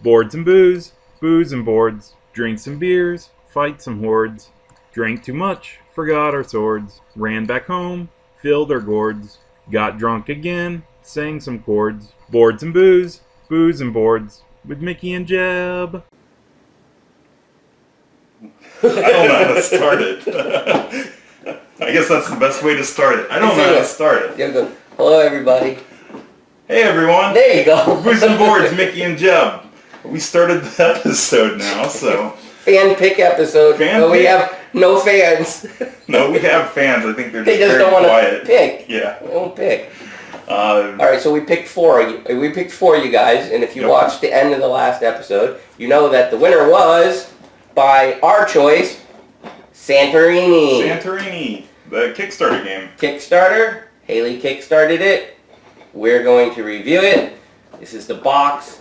Boards and booze, booze and boards, drinks and beers, fight some hordes. Drank too much, forgot our swords, ran back home, filled our gourds, got drunk again, sang some chords. Boards and booze and boards, with Mickey and Jeb. I don't know how to start it. I guess that's the best way to start it. I don't know how to start it. You have to go, hello everybody. Hey everyone. There you go. Booze and Boards, Mickey and Jeb. We started the episode now, so. Fan pick episode. Fan but we pick. have no fans. No, we have fans. I think they're They just just very don't want quiet. to pick. Yeah. They won't pick. All Alright, so we picked four. We picked four, you guys, and if you Yep. watched the end of the last episode, you know that the winner was, by our choice, Santorini. Santorini, the Kickstarter game. Kickstarter. Haley kickstarted it. We're going to review it. This is the box.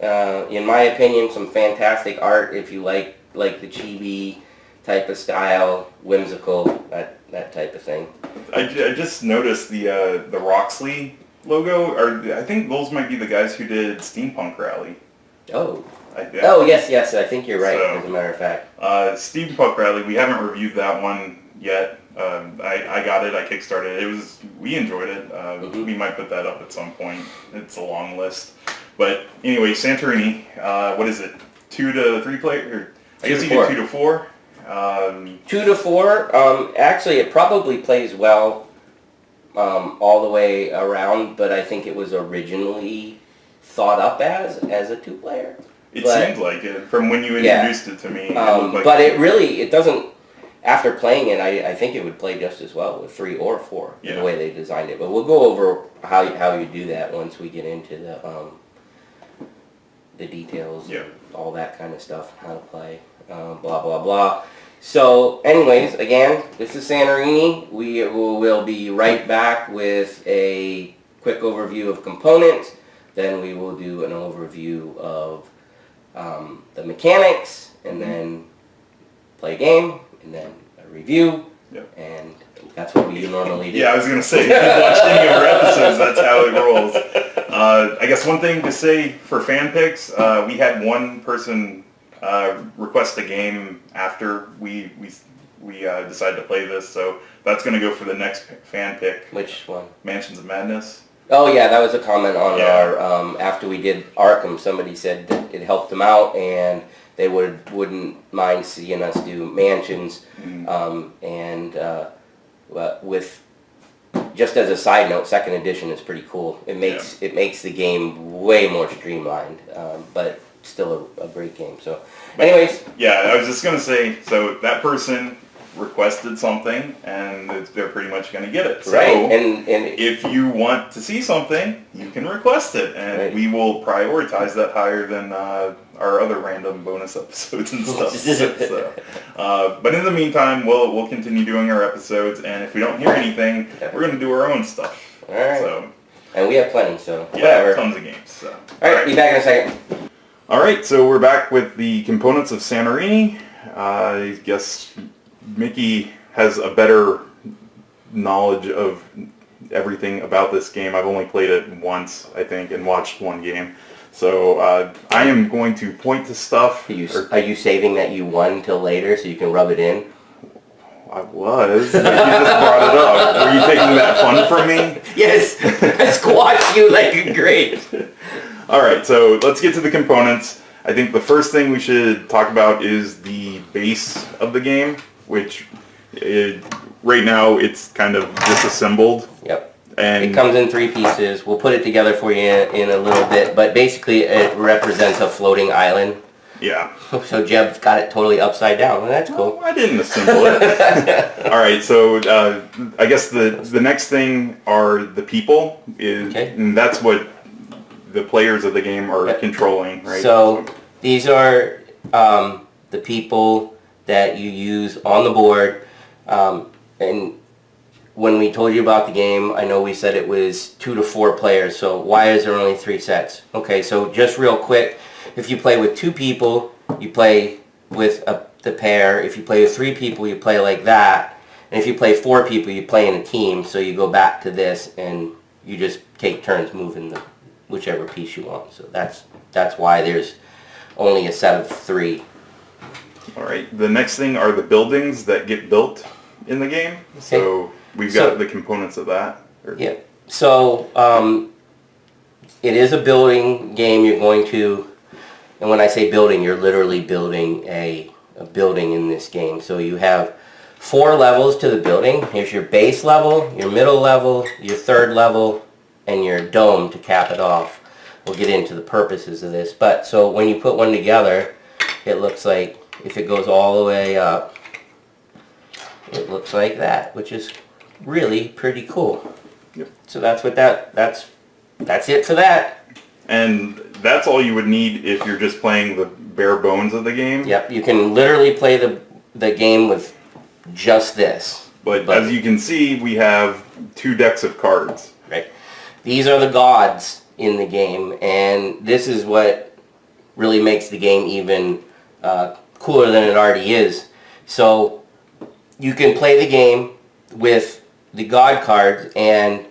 In my opinion, some fantastic art if you like the chibi type of style, whimsical, that type of thing. I just noticed the Roxley logo, or I think those might be the guys who did Steampunk Rally. Oh. Yeah. Oh, yes, I think you're right, So, as a matter of fact. Steampunk Rally, we haven't reviewed that one yet. I got it, I kickstarted it. We enjoyed it. We might put that up at some point. It's a long list. But anyway, Santorini, what is it? 2 to 3 player? I guess you do 2 to 4. 2 to 4. Actually, it probably plays well all the way around, but I think it was originally thought up as a 2-player. It seemed like it from when you introduced it to me. But it doesn't. After playing it, I think it would play just as well with 3 or 4 the way they designed it. But we'll go over how you do that once we get into the details, all that kind of stuff, how to play, blah blah blah. So, anyways, again, this is Santorini. We will be right back with a quick overview of components. Then we will do an overview of the mechanics, and then play a game, and then a review, and that's what we normally do. Yeah, I was going to say, if you watched any of our episodes, that's how it rolls. I guess one thing to say for fan picks, we had one person request a game after we decided to play this, so that's going to go for the next fan pick. Which one? Mansions of Madness. Oh yeah, that was a comment on our, after we did Arkham, somebody said that it helped them out and they wouldn't mind seeing us do Mansions. With, just as a side note, second edition is pretty cool. It makes the game way more streamlined, but still a great game. So, anyways. Yeah, I was just going to say, so that person requested something, and they're pretty much going to get it. So right, and if you want to see something, you can request it, and we will prioritize that higher than our other random bonus episodes and stuff. But in the meantime, we'll continue doing our episodes, and if we don't hear anything, we're going to do our own stuff. All right. So, and we have plenty, so whatever. Tons of games. So. All right, be back in a second. All right, so we're back with the components of Santorini. I guess Mickey has a better knowledge of everything about this game. I've only played it once, I think, and watched one game. So I am going to point to stuff. Are you saving that you won till later so you can rub it in? I was. But you just brought it up. Were you taking that fun from me? Yes. I squashed you like a grape. All right, so let's get to the components. I think the first thing we should talk about is the base of the game, which right now it's kind of disassembled. Yep. And it comes in 3 pieces. We'll put it together for you in a little bit, but basically it represents a floating island. Yeah. So Jeb's got it totally upside down. Well, that's cool. I didn't assemble it. All right, so I guess the next thing are the people, and that's what the players of the game are controlling, right? So these are the people that you use on the board, and when we told you about the game, I know we said it was 2 to 4 players, so why is there only 3 sets? Okay, so just real quick, if you play with 2 people, you play with the pair. If you play with 3 people, you play like that. And if you play 4 people, you play in a team, so you go back to this and you just take turns moving whichever piece you want. So that's why there's only a set of 3. All right. The next thing are the buildings that get built in the game. So we've got the components of that. Yeah. So it is a building game. You're going to, and when I say building, you're literally building a building in this game. So you have 4 levels to the building. Here's your base level, your middle level, your third level, and your dome to cap it off. We'll get into the purposes of this. But so when you put one together, it looks like, if it goes all the way up, it looks like that, which is really pretty cool. Yep. So that's what that's it for that. And that's all you would need if you're just playing the bare bones of the game. Yep, you can literally play the game with just this. But as you can see, we have 2 decks of cards. Right. These are the gods in the game, and this is what really makes the game even cooler than it already is. So you can play the game with the god cards, and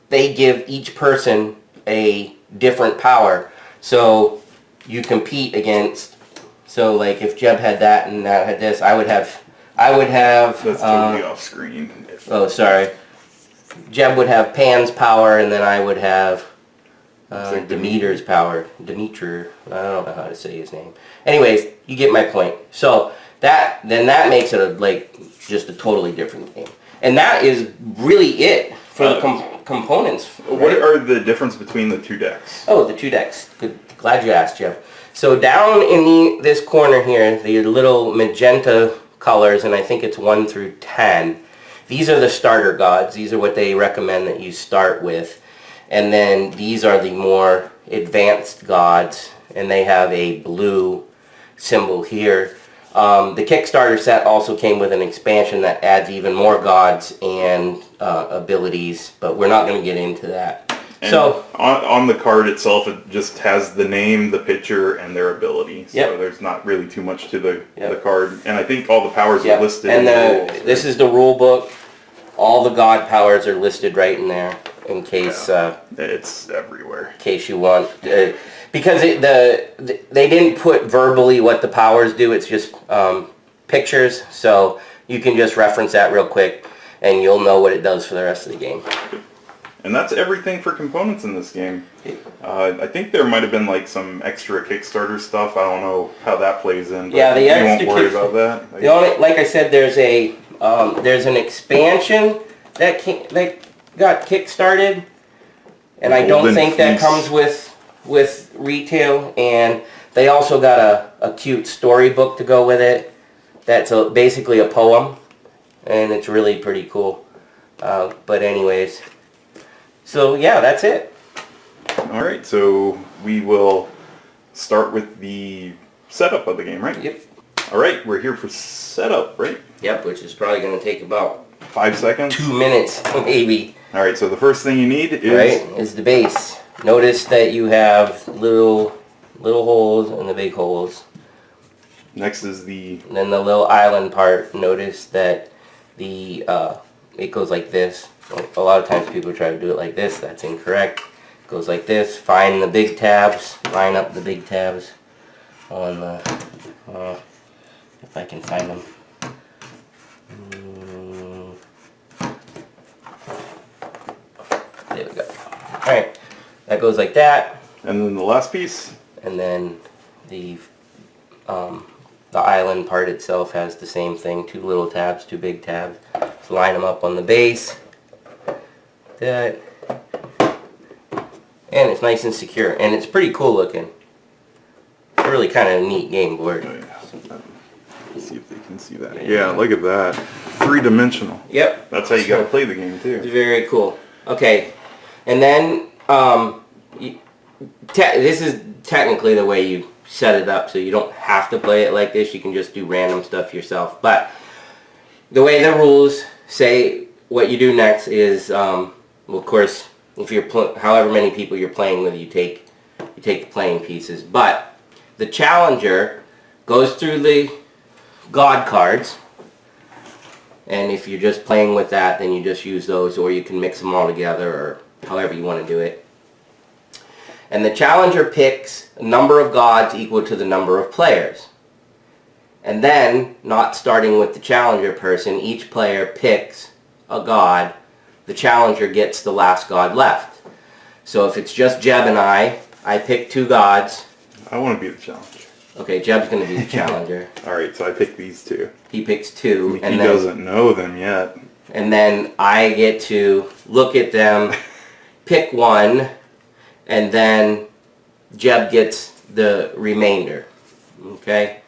they give each person a different power. So you compete against, so like if Jeb had that and that had this, I would have That's totally off screen. oh, sorry. Jeb would have Pan's power, and then I would have Demeter's power. Demeter, I don't know how to say his name. Anyways, you get my point. So that makes it just a totally different game. And that is really it for the components. Right? What are the difference between the 2 decks? Oh, the 2 decks. Good. Glad you asked, Jeff. So down in this corner here, the little magenta colors, and I think it's 1 through 10. These are the starter gods. These are what they recommend that you start with. And then these are the more advanced gods, and they have a blue symbol here. The Kickstarter set also came with an expansion that adds even more gods and abilities, but we're not going to get into that. And so on the card itself, it just has the name, the picture, and their ability. So yep. there's not really too much to the card. And I think all the powers are listed and in the rules. This is the rule book. All the god powers are listed right in there in case it's everywhere. In case you want, because they didn't put verbally what the powers do. It's just pictures, so you can just reference that real quick, and you'll know what it does for the rest of the game. And that's everything for components in this game. I think there might have been like some extra Kickstarter stuff. I don't know how that plays in. But Yeah, the we extra won't worry about that. The only, like I said, there's an expansion that got kickstarted, and I don't think that comes with retail. And they also got a cute storybook to go with it. That's basically a poem, and it's really pretty cool. But anyways. So yeah, that's it. All right, so we will start with the setup of the game, right? Yep. All right, we're here for setup, right? Yep, which is probably going to take about 5 seconds. 2 minutes, maybe. All right, so the first thing you need is the base. Notice that you have little holes and the big holes. Next is the... And then the little island part. Notice that it goes like this. A lot of times people try to do it like this. That's incorrect. It goes like this. Find the big tabs. Line up the big tabs on the... if I can find them. There we go. Alright. That goes like that. And then the last piece? And then the island part itself has the same thing. 2 little tabs, 2 big tabs. Just line them up on the base. That, and it's nice and secure, and it's pretty cool looking. It's really kind of a neat game board. Oh, yeah. Let's see if they can see that. Yeah, look at that. 3-dimensional. Yep. That's how you got to play the game too. It's very cool. Okay, and then this is technically the way you set it up, so you don't have to play it like this. You can just do random stuff yourself. But the way the rules say, what you do next is, well, of course, if you're however many people you're playing with, you take the playing pieces. But the challenger goes through the god cards, and if you're just playing with that, then you just use those, or you can mix them all together, or however you want to do it. And the challenger picks a number of gods equal to the number of players. And then, not starting with the challenger person, each player picks a god. The challenger gets the last god left. So if it's just Jeb and I pick 2 gods. I want to be the challenger. Okay, Jeb's going to be the challenger. Alright, so I pick these 2. He picks 2. He and doesn't know them yet. And then I get to look at them, pick 1, and then Jeb gets the remainder. Okay?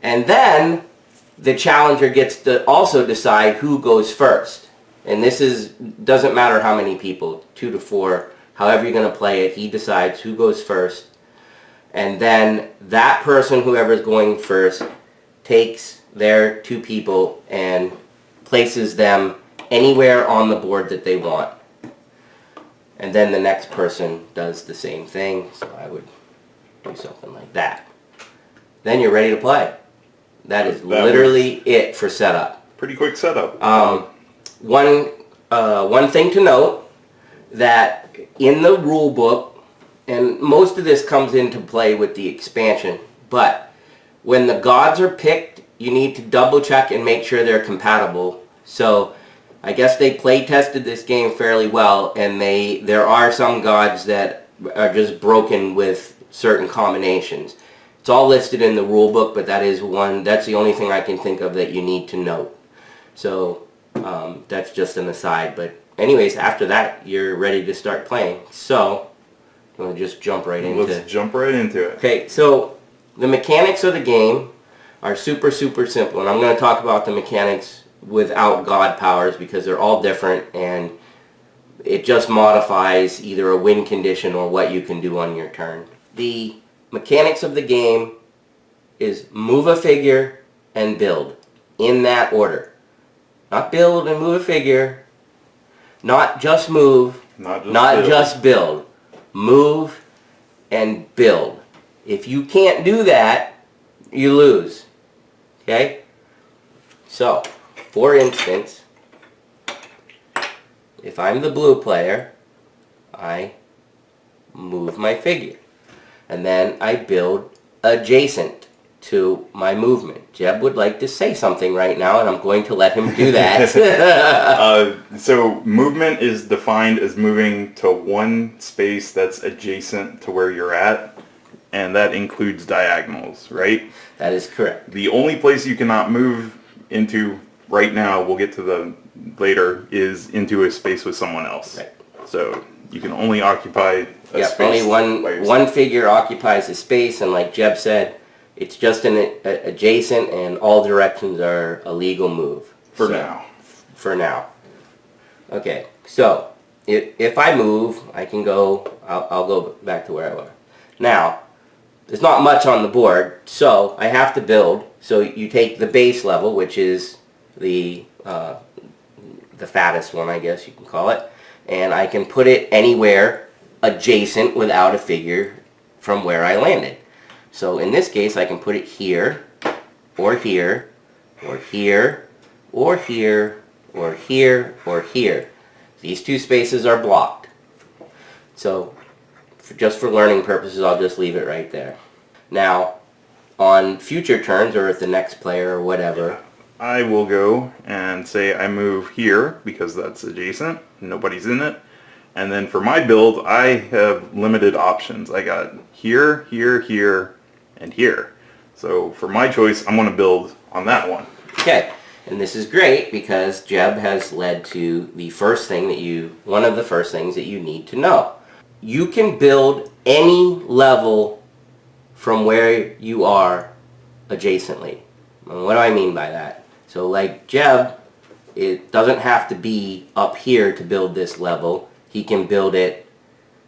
And then the challenger gets to also decide who goes first. And this doesn't matter how many people, 2 to 4, however you're going to play it, he decides who goes first. And then that person, whoever's going first, takes their 2 people and places them anywhere on the board that they want. And then the next person does the same thing. So I would do something like that. Then you're ready to play. That is literally it for setup. Pretty quick setup. One thing to note, that in the rule book, and most of this comes into play with the expansion, but when the gods are picked, you need to double check and make sure they're compatible. So I guess they play tested this game fairly well, and there are some gods that are just broken with certain combinations. It's all listed in the rule book, but that's the only thing I can think of that you need to note. So that's just an aside. But anyways, after that, you're ready to start playing. So I'm going to just jump right into it. Let's jump right into it. Okay, so the mechanics of the game are super, super simple. And I'm going to talk about the mechanics without god powers because they're all different, and it just modifies either a win condition or what you can do on your turn. The mechanics of the game is move a figure and build, in that order. Not build and move a figure, not just move, not just build. Move and build. If you can't do that, you lose. Okay? So, for instance, if I'm the blue player, I move my figure. And then I build adjacent to my movement. Jeb would like to say something right now, and I'm going to let him do that. So movement is defined as moving to one space that's adjacent to where you're at, and that includes diagonals, right? That is correct. The only place you cannot move into right now, we'll get to the later, is into a space with someone else. Right. So you can only occupy a space. Only one figure occupies a space, and like Jeb said, it's just an adjacent, and all directions are a legal move. For now. For now. Okay, so if I move, I can go, I'll go back to where I was. Now, there's not much on the board, so I have to build. So you take the base level, which is the fattest one, I guess you can call it, and I can put it anywhere adjacent without a figure from where I landed. So in this case, I can put it here, or here, or here, or here, or here, or here. These 2 spaces are blocked. So just for learning purposes, I'll just leave it right there. Now, on future turns, or if the next player or whatever, I will go and say I move here because that's adjacent, nobody's in it. And then for my build, I have limited options. I got here, here, here, and here. So for my choice, I'm going to build on that one. Okay, and this is great because Jeb has led to the first thing one of the first things that you need to know. You can build any level from where you are adjacently. And what do I mean by that? So like Jeb, it doesn't have to be up here to build this level. He can build it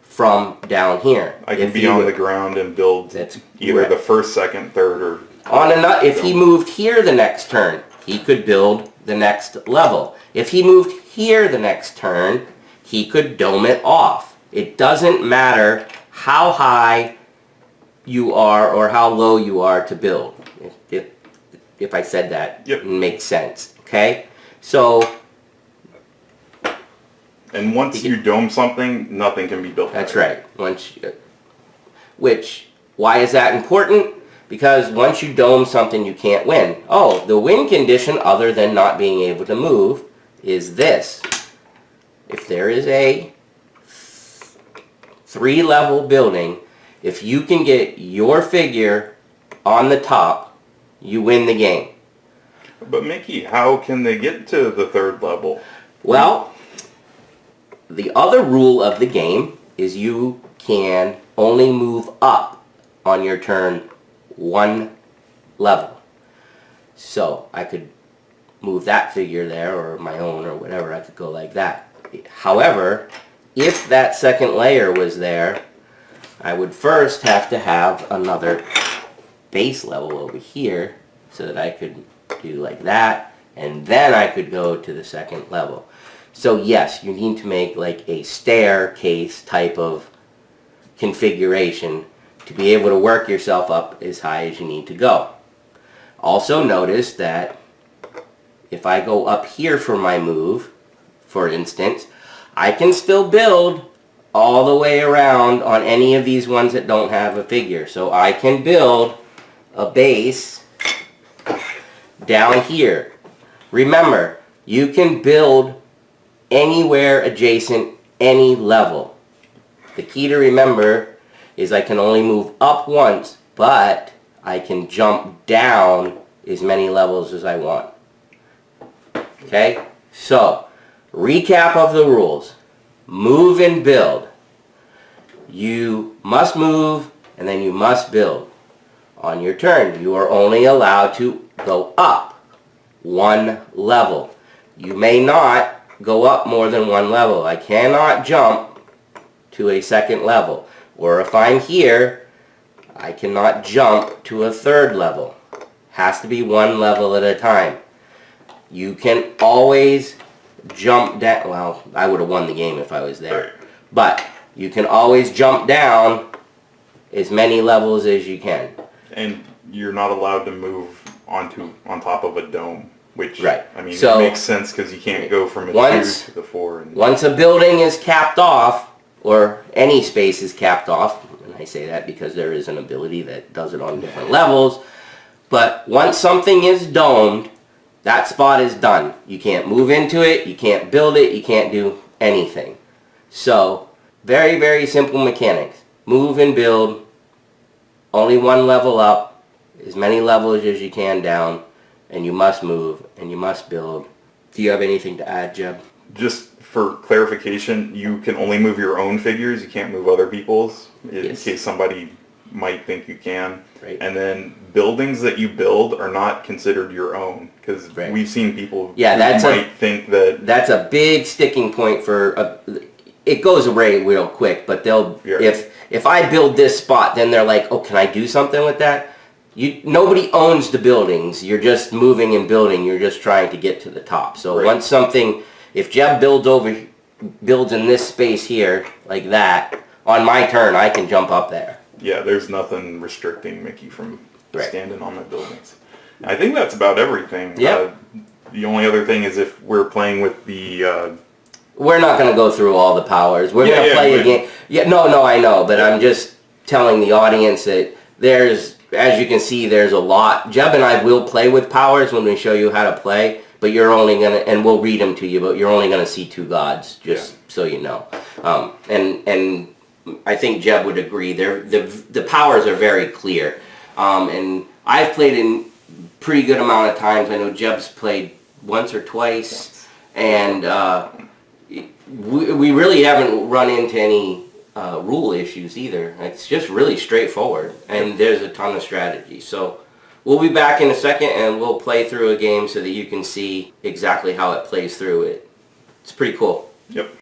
from down here. I can be on the ground and build either the first, second, third, or... If he moved here the next turn, he could build the next level. If he moved here the next turn, he could dome it off. It doesn't matter how high you are or how low you are to build. If I said that, yep. It makes sense. Okay? So... And once you dome something, nothing can be built. That's right. which, why is that important? Because once you dome something, you can't win. Oh, the win condition, other than not being able to move, is this. If there is a 3-level building, if you can get your figure on the top, you win the game. But Mickey, how can they get to the 3rd level? Well, the other rule of the game is you can only move up on your turn 1 level. So I could move that figure there, or my own, or whatever. I could go like that. However, if that second layer was there, I would first have to have another base level over here so that I could do like that, and then I could go to the second level. So yes, you need to make like a staircase type of configuration to be able to work yourself up as high as you need to go. Also notice that if I go up here for my move, for instance, I can still build all the way around on any of these ones that don't have a figure. So I can build a base down here. Remember, you can build anywhere adjacent any level. The key to remember is I can only move up once, but I can jump down as many levels as I want. Okay? So, recap of the rules. Move and build. You must move and then you must build. On your turn, you are only allowed to go up 1 level. You may not go up more than 1 level. I cannot jump to a 2nd level. Or if I'm here, I cannot jump to a 3rd level. Has to be 1 level at a time. You can always jump down. Well, I would have won the game if I was there. Right. But you can always jump down as many levels as you can. And you're not allowed to move on top of a dome, which, right. I mean, So, it makes sense because you can't go from a 2 to the 4. And once a building is capped off, or any space is capped off, and I say that because there is an ability that does it on different levels, but once something is domed, that spot is done. You can't move into it, you can't build it, you can't do anything. So, very, very simple mechanics. Move and build, only 1 level up, as many levels as you can down, and you must move, and you must build. Do you have anything to add, Jeb? just for clarification, you can only move your own figures, you can't move other people's, in Yes. case somebody might think you can. Right. And then buildings that you build are not considered your own, because Right. we've seen people Yeah, who might think that... That's a big sticking point for... it goes away real quick, but they'll... Yeah. If I build this spot, then they're like, oh, can I do something with that? Nobody owns the buildings. You're just moving and building. You're just trying to get to the top. So Right. once something... If Jeb builds in this space here, like that, on my turn, I can jump up there. Yeah, there's nothing restricting Mickey from Right. standing on the buildings. I think that's about everything. Yep. The only other thing is if we're playing with the... We're not going to go through all the powers. We're Yeah, going to yeah, play a but- game. Yeah, no, I know, but Yeah. I'm just telling the audience that there's, as you can see, there's a lot. Jeb and I will play with powers when we show you how to play, but you're only going to, and we'll read them to you, but you're only going to see 2 gods, just so you know. And I think Jeb would agree. The powers are very clear. And I've played in pretty good amount of times. I know Jeb's played once or twice, and we really haven't run into any rule issues either. It's just really straightforward, and there's a ton of strategy. So we'll be back in a second, and we'll play through a game so that you can see exactly how it plays through it. It's pretty cool. Yep.